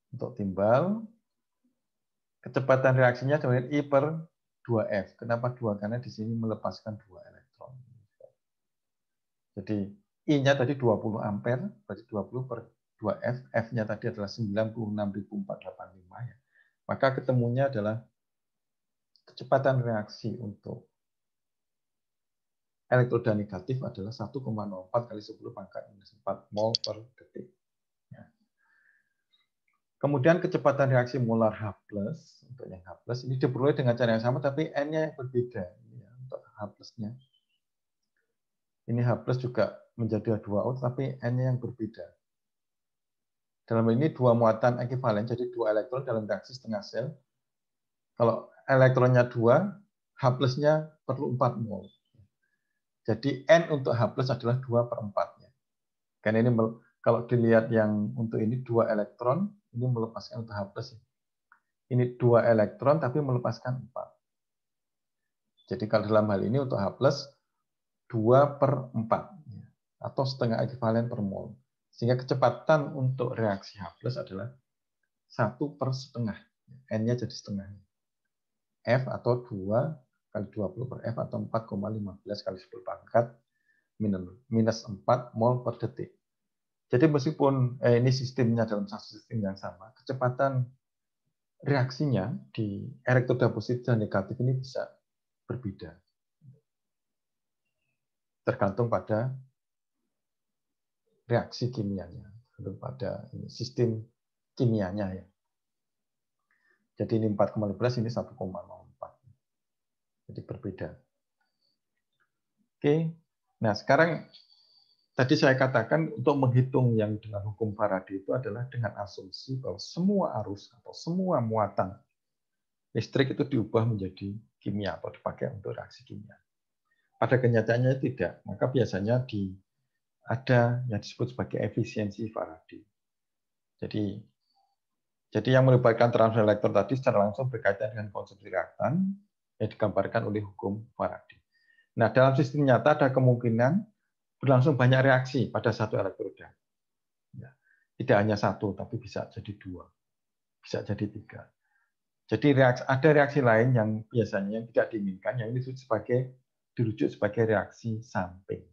Untuk timbal, kecepatan reaksinya dengan I per 2F. Kenapa 2? Karena di sini melepaskan 2 elektron. Jadi I-nya tadi 20 ampere, berarti 20 per 2F. F-nya tadi adalah 96.485 ya. Maka ketemunya adalah kecepatan reaksi untuk elektroda negatif adalah 1,04 kali 10 pangkat minus 4 mol per detik. Ya. Kemudian kecepatan reaksi molar H+, untuk yang H+, ini diperoleh dengan cara yang sama, tapi N-nya yang berbeda. Ya, untuk H+-nya. Ini H+ juga menjadi H2O, tapi N-nya yang berbeda. Dalam ini dua muatan ekivalen, jadi 2 elektron dalam reaksi setengah sel. Kalau elektronnya 2, H+-nya perlu 4 mol. Jadi N untuk H+ adalah 2 per 4-nya. Karena ini kalau dilihat yang untuk ini 2 elektron, ini melepaskan untuk H+. Ini 2 elektron tapi melepaskan 4. Jadi kalau dalam hal ini untuk H+, 2 per 4. Atau setengah ekivalen per mol. Sehingga kecepatan untuk reaksi H+ adalah 1 per setengah. N-nya jadi setengah. F atau 2 kali 20 per F atau 4,15 kali 10 pangkat minus 4 mol per detik. Jadi meskipun ini sistemnya dalam satu sistem yang sama, kecepatan reaksinya di elektroda positif dan negatif ini bisa berbeda. Tergantung pada reaksi kimianya, pada sistem kimianya ya. Jadi ini 4,15, ini 1,04. Jadi berbeda. Oke. Nah, sekarang tadi saya katakan untuk menghitung yang dengan hukum Faraday itu adalah dengan asumsi bahwa semua arus atau semua muatan listrik itu diubah menjadi kimia atau dipakai untuk reaksi kimia. Pada kenyataannya tidak, maka biasanya ada yang disebut sebagai efisiensi Faraday. Jadi yang melibatkan transfer elektron tadi secara langsung berkaitan dengan konsumsi reaktan yang digambarkan oleh hukum Faraday. Nah, dalam sistem nyata ada kemungkinan berlangsung banyak reaksi pada satu elektroda. Ya, tidak hanya satu, tapi bisa jadi 2, bisa jadi 3. Jadi ada reaksi lain yang biasanya yang tidak diinginkan, yang ini dirujuk sebagai reaksi samping.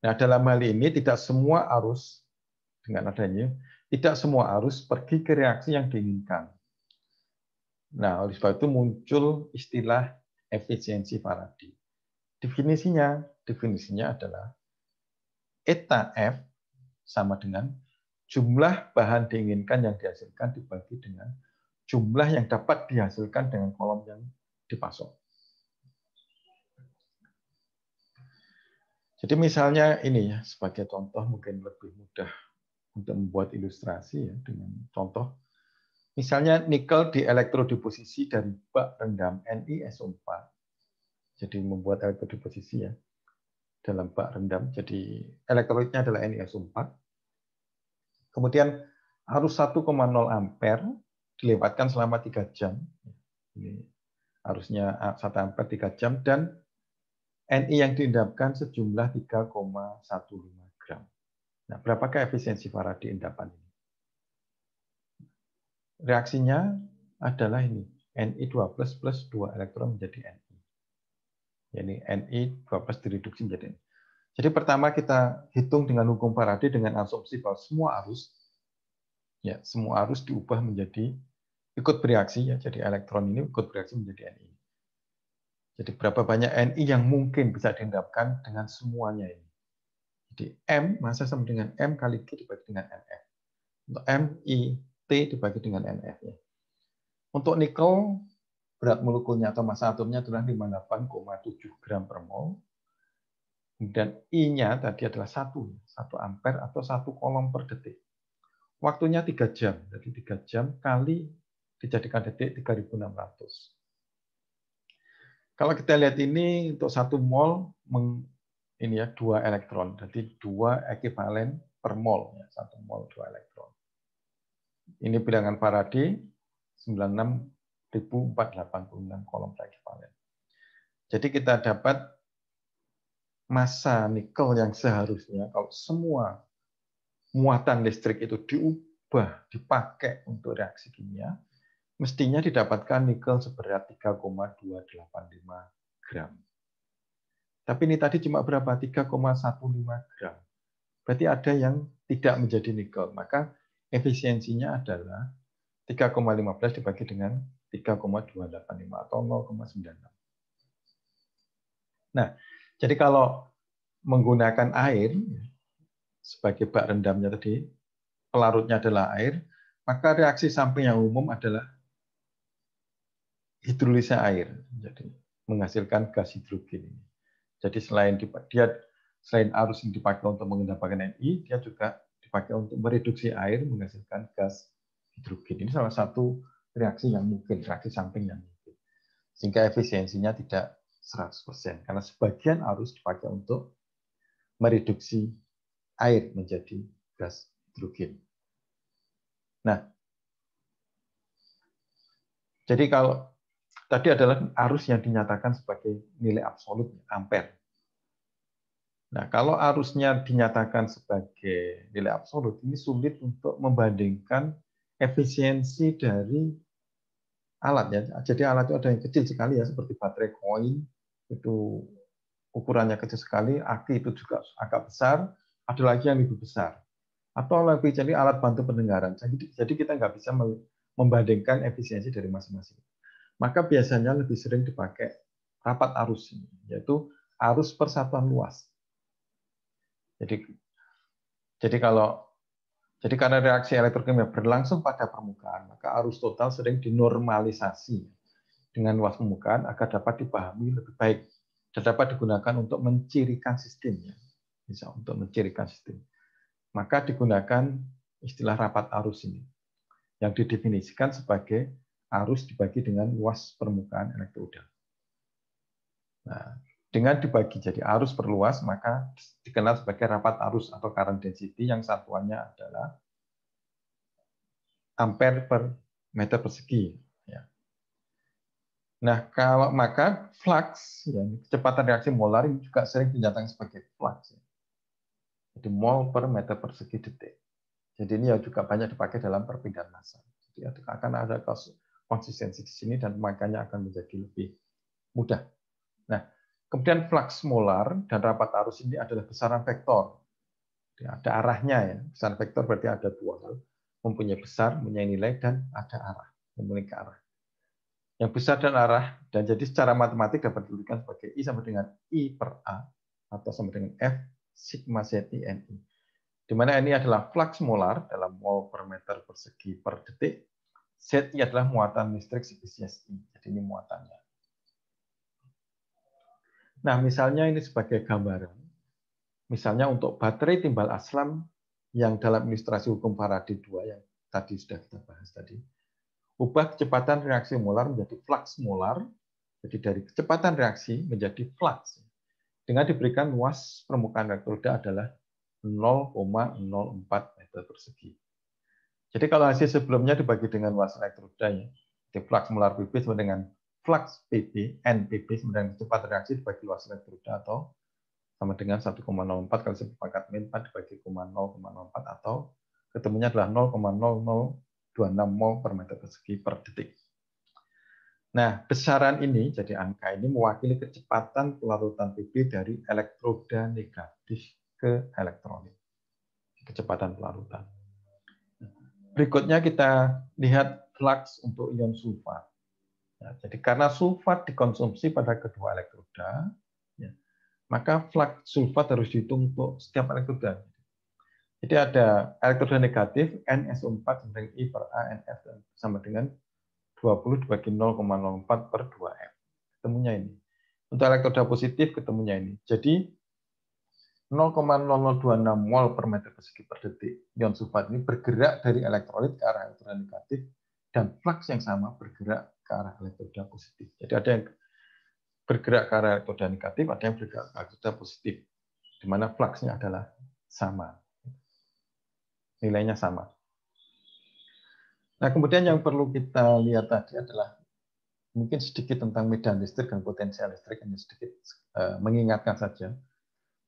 Nah, dalam hal ini tidak semua arus dengan adanya tidak semua arus pergi ke reaksi yang diinginkan. Nah, oleh sebab itu muncul istilah efisiensi Faraday. Definisinya adalah eta F sama dengan jumlah bahan diinginkan yang dihasilkan dibagi dengan jumlah yang dapat dihasilkan dengan kolom yang dipasok. Jadi misalnya ini ya, sebagai contoh mungkin lebih mudah untuk membuat ilustrasi ya dengan contoh. Misalnya nikel dielektrodiposisi dari bak rendam NiSO4. Jadi membuat elektrodiposisi ya. dalam bak rendam. Jadi elektrolitnya adalah NiSO4. Kemudian arus 1,0 ampere dilewatkan selama 3 jam. Ini arusnya 1 ampere 3 jam dan Ni yang diendapkan sejumlah 3,15 gram. Nah, berapakah efisiensi Faraday endapan ini? Reaksinya adalah ini, Ni2+ plus 2 elektron menjadi Ni. Jadi Ni12 direduksi menjadi Ni. Jadi pertama kita hitung dengan hukum Faraday dengan asumsi bahwa semua arus diubah menjadi ikut bereaksi ya. Jadi elektron ini ikut bereaksi menjadi Ni. Jadi berapa banyak Ni yang mungkin bisa diendapkan dengan semuanya ini. Jadi M massa sama dengan M kali G dibagi dengan NF. Untuk M, I, T dibagi dengan NF ya. Untuk nikel berat molekulnya atau massa atomnya adalah 58,7 gram per mol. Dan I-nya tadi adalah 1 ampere atau 1 kolom per detik. Waktunya 3 jam. Jadi 3 jam kali dijadikan detik 3600. Kalau kita lihat ini untuk 1 mol ini ya 2 elektron. Jadi 2 ekivalen per mol ya, 1 mol 2 elektron. Ini bilangan Faraday 96.486 kolom per ekivalen. Jadi kita dapat massa nikel yang seharusnya kalau semua muatan listrik itu diubah, dipakai untuk reaksi kimia, mestinya didapatkan nikel seberat 3,285 gram. Tapi ini tadi cuma berapa? 3,15 gram. Berarti ada yang tidak menjadi nikel. Maka efisiensinya adalah 3,15 dibagi dengan 3,285 atau 0,96. Nah, jadi kalau menggunakan air sebagai bak rendamnya tadi, pelarutnya adalah air, maka reaksi samping yang umum adalah hidrolisa air. Jadi menghasilkan gas hidrogen ini. Jadi selain arus yang dipakai untuk mengendapkan Ni, dia juga dipakai untuk mereduksi air menghasilkan gas hidrogen. Ini salah satu reaksi yang mungkin, reaksi samping yang mungkin. Sehingga efisiensinya tidak 100%, karena sebagian arus dipakai untuk mereduksi air menjadi gas hidrogen. Nah, jadi kalau tadi adalah arus yang dinyatakan sebagai nilai absolut ampere. Nah, kalau arusnya dinyatakan sebagai nilai absolut, ini sulit untuk membandingkan efisiensi dari alatnya. Jadi alat itu ada yang kecil sekali ya, seperti baterai koin, itu ukurannya kecil sekali, aki itu juga agak besar, ada lagi yang lebih besar. Atau lebih jadi alat bantu pendengaran. Jadi kita nggak bisa membandingkan efisiensi dari masing-masing. Maka biasanya lebih sering dipakai rapat arus ini, yaitu arus persatuan luas. Jadi karena reaksi elektrokimia berlangsung pada permukaan, maka arus total sering dinormalisasi dengan luas permukaan agar dapat dipahami lebih baik dan dapat digunakan untuk mencirikan sistemnya. Bisa untuk mencirikan sistem. Maka digunakan istilah rapat arus ini yang didefinisikan sebagai arus dibagi dengan luas permukaan elektroda. Nah, dengan dibagi jadi arus per luas, maka dikenal sebagai rapat arus atau current density yang satuannya adalah ampere per meter persegi. Nah, maka flux, ya, kecepatan reaksi molar ini juga sering dinyatakan sebagai flux. Jadi mol per meter persegi detik. Jadi ini juga banyak dipakai dalam perpindahan massa. Jadi akan ada konsistensi di sini dan makanya akan menjadi lebih mudah. Nah, kemudian flux molar dan rapat arus ini adalah besaran vektor. Ada arahnya ya. Besaran vektor berarti ada dua hal. Mempunyai besar, mempunyai nilai, dan ada arah. Mempunyai ke arah. Yang besar dan arah, dan jadi secara matematik dapat dituliskan sebagai I sama dengan I per A, atau sama dengan F sigma ZI NI. Di mana ini adalah flux molar dalam mol per meter persegi per detik. ZI adalah muatan listrik spesies I. Jadi ini muatannya. Nah, misalnya ini sebagai gambaran. Misalnya untuk baterai timbal aslam yang dalam ilustrasi hukum Faraday 2 yang tadi sudah kita bahas tadi. Ubah kecepatan reaksi molar menjadi flux molar. Jadi dari kecepatan reaksi menjadi flux. dengan diberikan luas permukaan elektroda adalah 0,04 meter persegi. Jadi kalau hasil sebelumnya dibagi dengan luas elektroda, ya, di flux molar PB sama dengan flux PB, NPB sama dengan cepat reaksi dibagi luas elektroda, atau sama dengan 1,04 kali seperempat min 4 dibagi 0,04, atau ketemunya adalah 0,0026 mol per meter persegi per detik. Nah, besaran ini, jadi angka ini mewakili kecepatan pelarutan PB dari elektroda negatif ke elektrolit. Kecepatan pelarutan. Berikutnya kita lihat flux untuk ion sulfat. Ya, jadi karena sulfat dikonsumsi pada kedua elektroda, ya, maka flux sulfat harus dihitung untuk setiap elektroda. Jadi ada elektroda negatif NSO4 sama dengan I per A NF sama dengan 20 dibagi 0,04 per 2M. Ketemunya ini. Untuk elektroda positif ketemunya ini. Jadi 0,0026 mol per meter persegi per detik. Ion sulfat ini bergerak dari elektrolit ke arah elektroda negatif dan flux yang sama bergerak ke arah elektroda positif. Jadi ada yang bergerak ke arah elektroda negatif, ada yang bergerak ke elektroda positif, di mana fluxnya adalah sama. Nilainya sama. Nah, kemudian yang perlu kita lihat tadi adalah mungkin sedikit tentang medan listrik dan potensial listrik, hanya sedikit mengingatkan saja.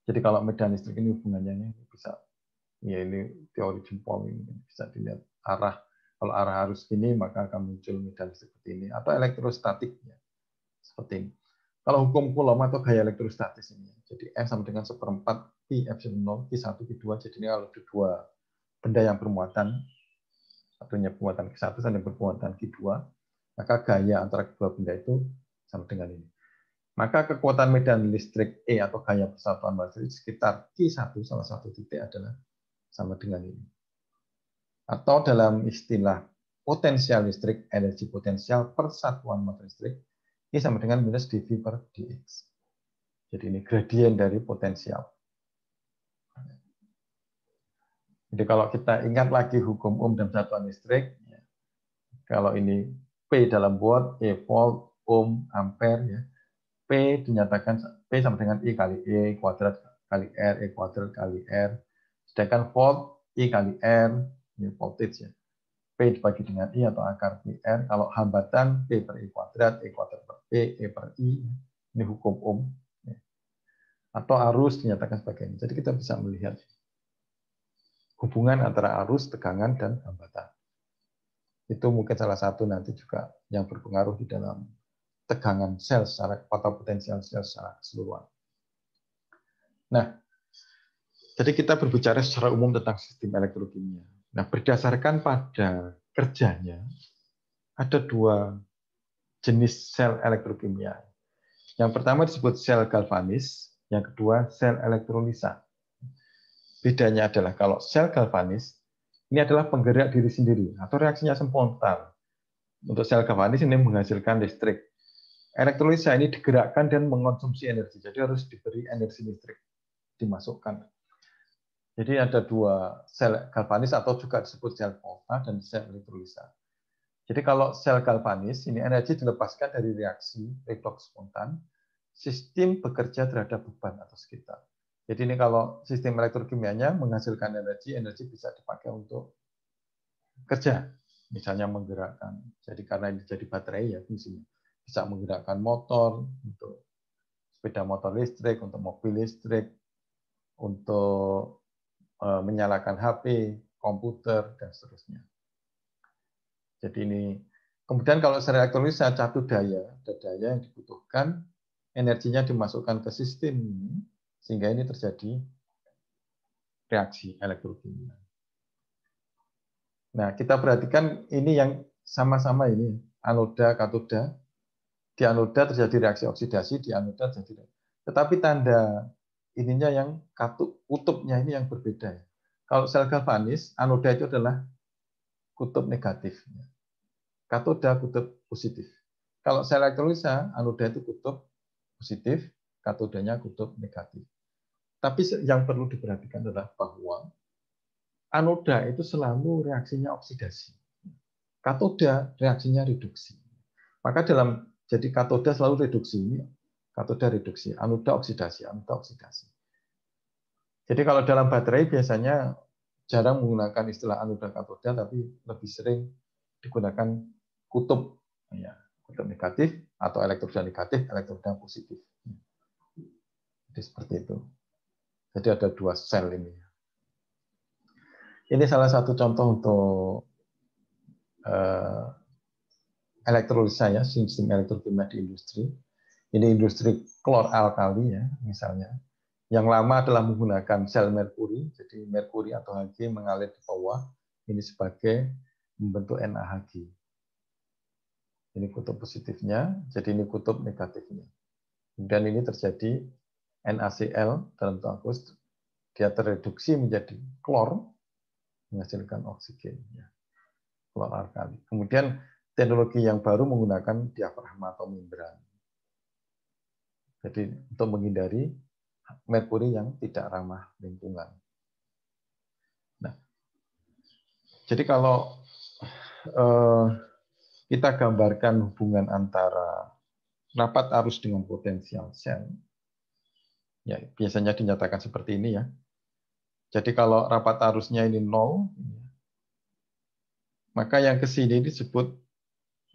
Jadi kalau medan listrik ini hubungannya bisa, ya ini teori jempol ini bisa dilihat arah. Kalau arah arus ini maka akan muncul medan listrik seperti ini, atau elektrostatik ya, seperti ini. Kalau hukum Coulomb atau gaya elektrostatis ini, jadi F sama dengan 1/4 Pi epsilon 0 Q1 Q2. Jadi ini kalau ada dua benda yang bermuatan, satunya bermuatan Q1, satunya bermuatan Q2, maka gaya antara kedua benda itu sama dengan ini. Maka kekuatan medan listrik E atau gaya persatuan listrik sekitar Q1 salah satu titik adalah sama dengan ini. Atau dalam istilah potensial listrik, energi potensial per satuan massa listrik, ini sama dengan minus dV per dx. Jadi ini gradien dari potensial. Jadi kalau kita ingat lagi hukum Ohm dan satuan listrik, kalau ini P dalam watt, E volt, Ohm, ampere, ya. P dinyatakan P sama dengan I kali E kuadrat kali R, E kuadrat kali R. Sedangkan volt I kali R, ini voltage ya. P dibagi dengan I atau akar PR. Kalau hambatan P per I kuadrat, E kuadrat per P, E per I. Ini hukum Ohm. Atau arus dinyatakan sebagai ini. Jadi kita bisa melihat hubungan antara arus, tegangan, dan hambatan. Itu mungkin salah satu nanti juga yang berpengaruh di dalam tegangan sel secara atau potensial sel secara keseluruhan. Nah, jadi kita berbicara secara umum tentang sistem elektrokimia. Nah, berdasarkan pada kerjanya, ada dua jenis sel elektrokimia. Yang pertama disebut sel galvanis, yang kedua sel elektrolisa. Bedanya adalah kalau sel galvanis, ini adalah penggerak diri sendiri atau reaksinya spontan. Untuk sel galvanis ini menghasilkan listrik. Elektrolisa ini digerakkan dan mengonsumsi energi, jadi harus diberi energi listrik dimasukkan. Jadi ada dua sel galvanis atau juga disebut sel volta dan sel elektrolisa. Jadi kalau sel galvanis ini energi dilepaskan dari reaksi redoks spontan, sistem bekerja terhadap beban atau sekitar. Jadi ini kalau sistem elektrokimianya menghasilkan energi, energi bisa dipakai untuk kerja, misalnya menggerakkan. Jadi karena ini jadi baterai ya fungsinya bisa menggerakkan motor untuk sepeda motor listrik, untuk mobil listrik, untuk menyalakan HP, komputer dan seterusnya. Jadi ini kemudian kalau secara elektrolisa satu daya, ada daya yang dibutuhkan, energinya dimasukkan ke sistem ini sehingga ini terjadi reaksi elektrokimia. Nah, kita perhatikan ini yang sama-sama ini, anoda, katoda. Di anoda terjadi reaksi oksidasi, di anoda terjadi. Tetapi tanda ininya yang kutubnya ini yang berbeda. Kalau sel galvanis, anoda itu adalah kutub negatif. Katoda kutub positif. Kalau sel elektrolisa, anoda itu kutub positif, katodanya kutub negatif. Tapi yang perlu diperhatikan adalah bahwa anoda itu selalu reaksinya oksidasi. Katoda reaksinya reduksi. Maka jadi katoda selalu reduksi ini. Katoda reduksi, anoda oksidasi, anoda oksidasi. Jadi kalau dalam baterai biasanya jarang menggunakan istilah anoda katoda, tapi lebih sering digunakan kutub, ya, kutub negatif atau elektroda negatif, elektroda positif. Jadi seperti itu. Jadi ada dua sel ini. Ini salah satu contoh untuk elektrolisa ya, sistem elektrokimia di industri. Ini industri klor alkali ya, misalnya. Yang lama adalah menggunakan sel merkuri, jadi merkuri atau Hg mengalir di bawah, ini sebagai membentuk NaHg. Ini kutub positifnya, jadi ini kutub negatifnya. Dan ini terjadi NaCl dalam bentuk aqueous, dia tereduksi menjadi klor, menghasilkan oksigen. Ya. Klor alkali. Kemudian teknologi yang baru menggunakan diafragma atau membran. Jadi untuk menghindari merkuri yang tidak ramah lingkungan. Nah, jadi kalau kita gambarkan hubungan antara rapat arus dengan potensial sel, ya biasanya dinyatakan seperti ini ya. Jadi kalau rapat arusnya ini 0, maka yang ke sini disebut,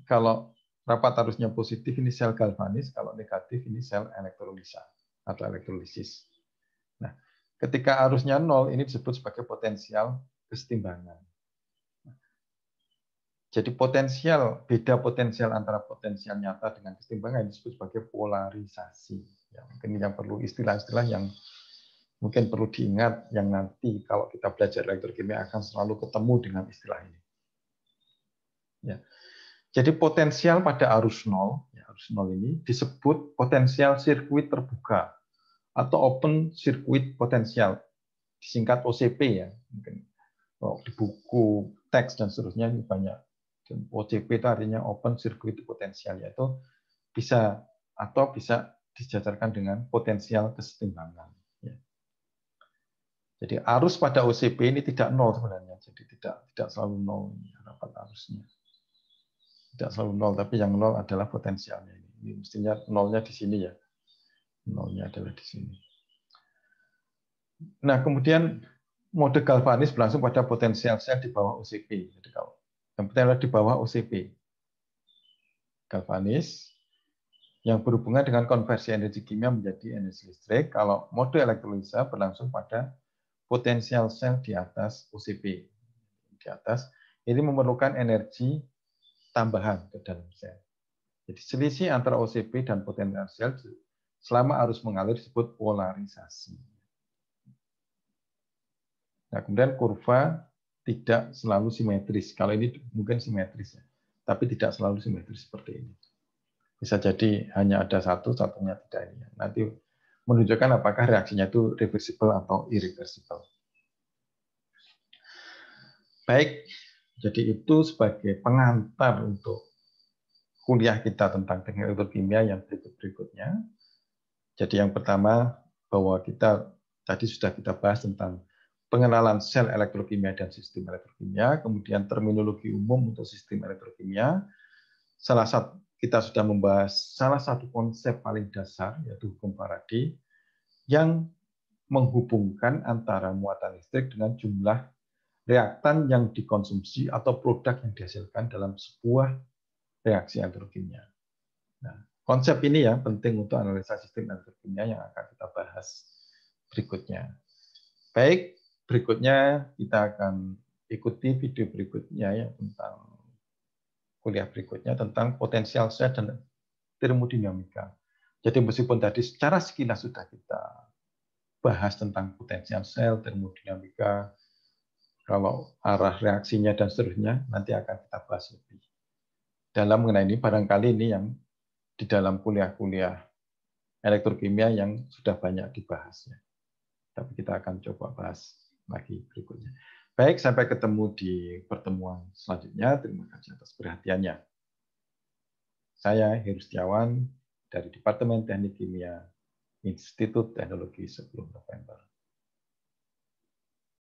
kalau rapat arusnya positif ini sel galvanis, kalau negatif ini sel elektrolisa atau elektrolisis. Nah, ketika arusnya 0 ini disebut sebagai potensial kesetimbangan. Jadi beda potensial antara potensial nyata dengan kesetimbangan disebut sebagai polarisasi. Ya, mungkin yang perlu istilah-istilah yang mungkin perlu diingat, yang nanti kalau kita belajar elektrokimia akan selalu ketemu dengan istilah ini. Ya. Jadi potensial pada arus 0, ya, arus 0 ini disebut potensial sirkuit terbuka atau open circuit potensial, disingkat OCP ya. Mungkin di buku teks dan seterusnya ini banyak. OCP itu artinya open circuit potensial, yaitu bisa disejajarkan dengan potensial kesetimbangan. Ya. Jadi arus pada OCP ini tidak 0 sebenarnya, jadi tidak selalu 0 rapat arusnya. Tidak selalu 0, tapi yang 0 adalah potensialnya. Ini mestinya 0-nya di sini ya. 0-nya adalah di sini. Nah, kemudian mode galvanis berlangsung pada potensial sel di bawah OCP. Jadi kalau yang penting adalah di bawah OCP. Galvanis yang berhubungan dengan konversi energi kimia menjadi energi listrik. Kalau mode elektrolisa berlangsung pada potensial sel di atas OCP. Di atas, ini memerlukan energi tambahan ke dalam sel. Jadi selisih antara OCP dan potensial sel selama arus mengalir disebut polarisasi. Nah, kemudian kurva tidak selalu simetris. Kalau ini mungkin simetris ya, tapi tidak selalu simetris seperti ini. Bisa jadi hanya ada satunya tidak ini. Nanti menunjukkan apakah reaksinya itu reversible atau irreversible. Baik, jadi itu sebagai pengantar untuk kuliah kita tentang teknik elektrokimia yang berikut-berikutnya. Jadi yang pertama, bahwa kita tadi sudah kita bahas tentang pengenalan sel elektrokimia dan sistem elektrokimia, kemudian terminologi umum untuk sistem elektrokimia. Kita sudah membahas salah satu konsep paling dasar, yaitu hukum Faraday, yang menghubungkan antara muatan listrik dengan jumlah reaktan yang dikonsumsi atau produk yang dihasilkan dalam sebuah reaksi elektrokimia. Nah, konsep ini ya penting untuk analisa sistem elektrokimia yang akan kita bahas berikutnya. Baik, berikutnya kita akan ikuti video berikutnya ya tentang kuliah berikutnya tentang potensial sel dan termodinamika. Jadi meskipun tadi secara sekilas sudah kita bahas tentang potensial sel, termodinamika, kalau arah reaksinya dan seterusnya nanti akan kita bahas lebih dalam mengenai ini. Barangkali ini yang di dalam kuliah-kuliah elektrokimia yang sudah banyak dibahasnya. Tapi kita akan coba bahas lagi berikutnya. Baik, sampai ketemu di pertemuan selanjutnya. Terima kasih atas perhatiannya. Saya Heru Setiawan dari Departemen Teknik Kimia Institut Teknologi 10 November.